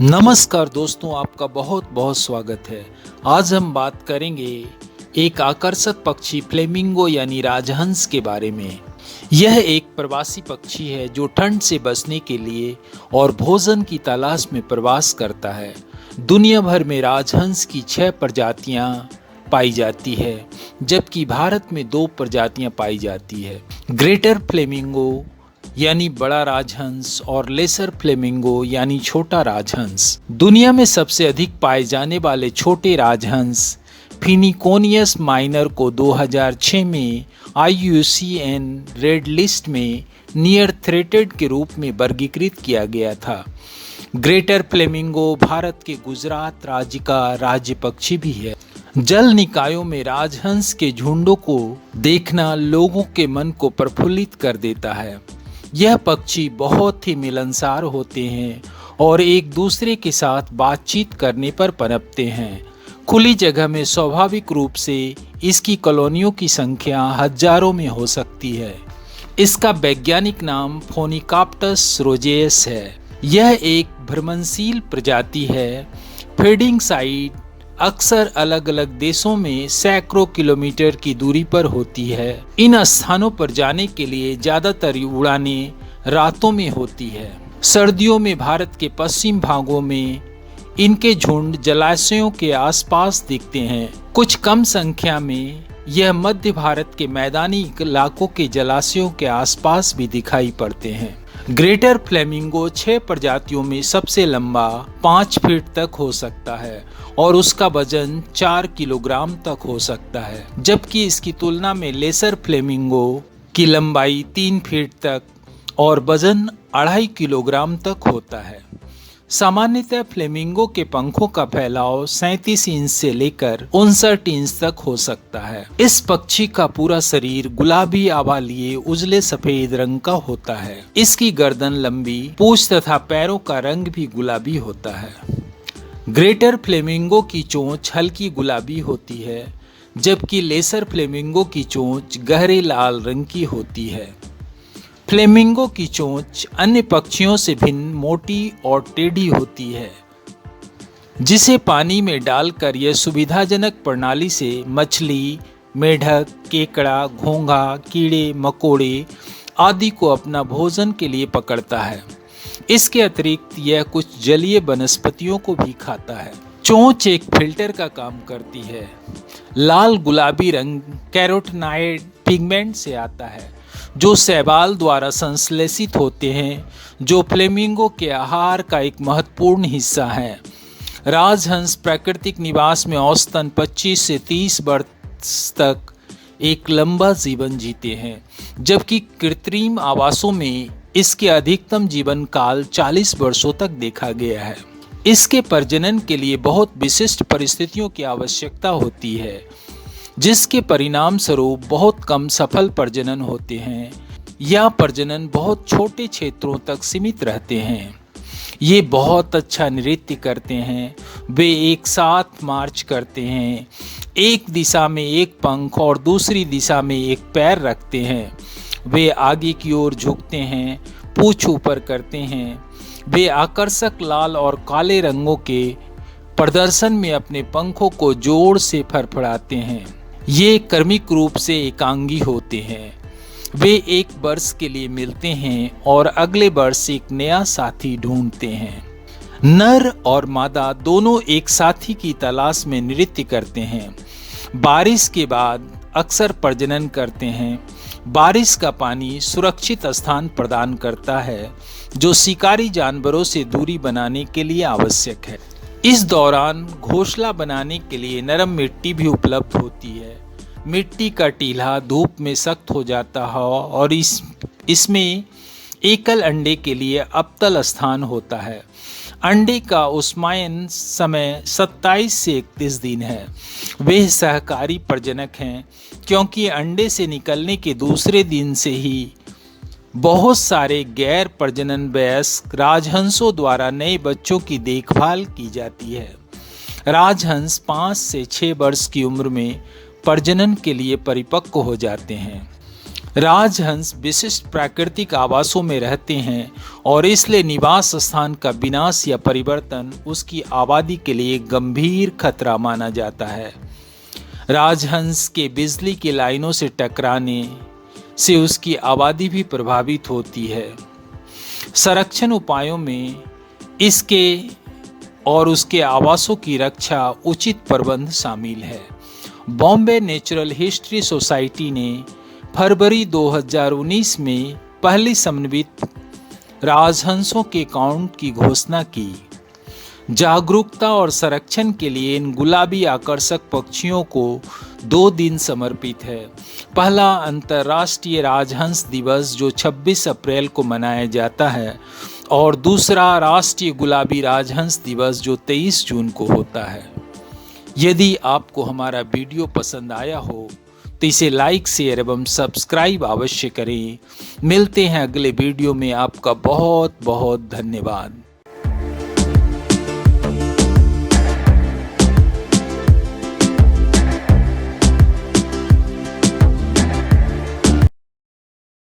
नमस्कार दोस्तों, आपका बहुत बहुत स्वागत है। आज हम बात करेंगे एक आकर्षक पक्षी फ्लेमिंगो यानी राजहंस के बारे में। यह एक प्रवासी पक्षी है जो ठंड से बचने के लिए और भोजन की तलाश में प्रवास करता है। दुनिया भर में राजहंस की 6 प्रजातियां पाई जाती है, जबकि भारत में 2 प्रजातियां पाई जाती है। ग्रेटर फ्लेमिंगो यानी बड़ा राजहंस और लेसर फ्लेमिंगो यानी छोटा राजहंस। दुनिया में सबसे अधिक पाए जाने वाले छोटे राजहंस फिनिकोनियस माइनर को 2006 में IUCN रेड लिस्ट में नियर थ्रेटेड के रूप में वर्गीकृत किया गया था। ग्रेटर फ्लेमिंगो भारत के गुजरात राज्य का राज्य पक्षी भी है। जल निकायों में राजहंस के झुंडों को देखना लोगों के मन को प्रफुल्लित कर देता है। यह पक्षी बहुत ही मिलनसार होते हैं और एक दूसरे के साथ बातचीत करने पर पनपते हैं। खुली जगह में स्वाभाविक रूप से इसकी कॉलोनियों की संख्या हजारों में हो सकती है। इसका वैज्ञानिक नाम फोनिकाप्टस रोजेयस है। यह एक भ्रमणशील प्रजाति है। फीडिंग साइट अक्सर अलग अलग देशों में सैकड़ों किलोमीटर की दूरी पर होती है। इन स्थानों पर जाने के लिए ज्यादातर उड़ानें रातों में होती है। सर्दियों में भारत के पश्चिम भागों में इनके झुंड जलाशयों के आसपास दिखते हैं। कुछ कम संख्या में यह मध्य भारत के मैदानी इलाकों के जलाशयों के आसपास भी दिखाई पड़ते हैं। ग्रेटर फ्लेमिंगो 6 प्रजातियों में सबसे लंबा 5 फीट तक हो सकता है और उसका वजन 4 किलोग्राम तक हो सकता है, जबकि इसकी तुलना में लेसर फ्लेमिंगो की लंबाई 3 फीट तक और वजन 2.5 किलोग्राम तक होता है। सामान्यतः फ्लेमिंगो के पंखों का फैलाव 37 इंच से लेकर 59 इंच तक हो सकता है। इस पक्षी का पूरा शरीर गुलाबी आभा लिए उजले सफेद रंग का होता है। इसकी गर्दन लंबी, पूंछ तथा पैरों का रंग भी गुलाबी होता है। ग्रेटर फ्लेमिंगो की चोंच हल्की गुलाबी होती है, जबकि लेसर फ्लेमिंगो की चोंच गहरे लाल रंग की होती है। फ्लेमिंगो की चोंच अन्य पक्षियों से भिन्न मोटी और टेढ़ी होती है, जिसे पानी में डालकर यह सुविधाजनक प्रणाली से मछली, मेढक, केकड़ा, घोंघा, कीड़े मकोड़े आदि को अपना भोजन के लिए पकड़ता है। इसके अतिरिक्त यह कुछ जलीय वनस्पतियों को भी खाता है। चोंच एक फिल्टर का काम करती है। लाल गुलाबी रंग कैरोटीनॉइड पिगमेंट से आता है, जो शैवाल द्वारा संश्लेषित होते हैं, जो फ्लेमिंगो के आहार का एक महत्वपूर्ण हिस्सा है। राजहंस प्राकृतिक निवास में औसतन 25 से 30 वर्ष तक एक लंबा जीवन जीते हैं, जबकि कृत्रिम आवासों में इसके अधिकतम जीवन काल 40 वर्षों तक देखा गया है। इसके प्रजनन के लिए बहुत विशिष्ट परिस्थितियों की आवश्यकता होती है, जिसके परिणाम स्वरूप बहुत कम सफल प्रजनन होते हैं या प्रजनन बहुत छोटे क्षेत्रों तक सीमित रहते हैं। ये बहुत अच्छा नृत्य करते हैं। वे एक साथ मार्च करते हैं, एक दिशा में एक पंख और दूसरी दिशा में एक पैर रखते हैं। वे आगे की ओर झुकते हैं, पूंछ ऊपर करते हैं। वे आकर्षक लाल और काले रंगों के प्रदर्शन में अपने पंखों को जोर से फड़फड़ाते हैं। ये क्रमिक रूप से एकांगी होते हैं। वे एक वर्ष के लिए मिलते हैं और अगले वर्ष एक नया साथी ढूंढते हैं। नर और मादा दोनों एक साथी की तलाश में नृत्य करते हैं। बारिश के बाद अक्सर प्रजनन करते हैं। बारिश का पानी सुरक्षित स्थान प्रदान करता है, जो शिकारी जानवरों से दूरी बनाने के लिए आवश्यक है। इस दौरान घोंसला बनाने के लिए नरम मिट्टी भी उपलब्ध होती है। मिट्टी का टीला धूप में सख्त हो जाता है और इसमें एकल अंडे के लिए अवतल स्थान होता है। अंडे का ऊष्मायन समय 27 से 31 दिन है। वे सहकारी प्रजनक हैं, क्योंकि अंडे से निकलने के दूसरे दिन से ही बहुत सारे गैर प्रजनन वयस्क राजहंसों द्वारा नए बच्चों की देखभाल की जाती है। राजहंस 5 से 6 वर्ष की उम्र में प्रजनन के लिए परिपक्व हो जाते हैं। राजहंस विशिष्ट प्राकृतिक आवासों में रहते हैं और इसलिए निवास स्थान का विनाश या परिवर्तन उसकी आबादी के लिए गंभीर खतरा माना जाता है। राजहंस के बिजली की लाइनों से टकराने से उसकी आबादी भी प्रभावित होती है। संरक्षण उपायों में इसके और उसके आवासों की रक्षा उचित प्रबंध शामिल है। बॉम्बे नेचुरल हिस्ट्री सोसाइटी ने फरवरी 2019 में पहली समन्वित राजहंसों के काउंट की घोषणा की। जागरूकता और संरक्षण के लिए इन गुलाबी आकर्षक पक्षियों को 2 दिन समर्पित है। पहला अंतर्राष्ट्रीय राजहंस दिवस जो 26 अप्रैल को मनाया जाता है और दूसरा राष्ट्रीय गुलाबी राजहंस दिवस जो 23 जून को होता है। यदि आपको हमारा वीडियो पसंद आया हो तो इसे लाइक, शेयर एवं सब्सक्राइब अवश्य करें। मिलते हैं अगले वीडियो में। आपका बहुत बहुत धन्यवाद।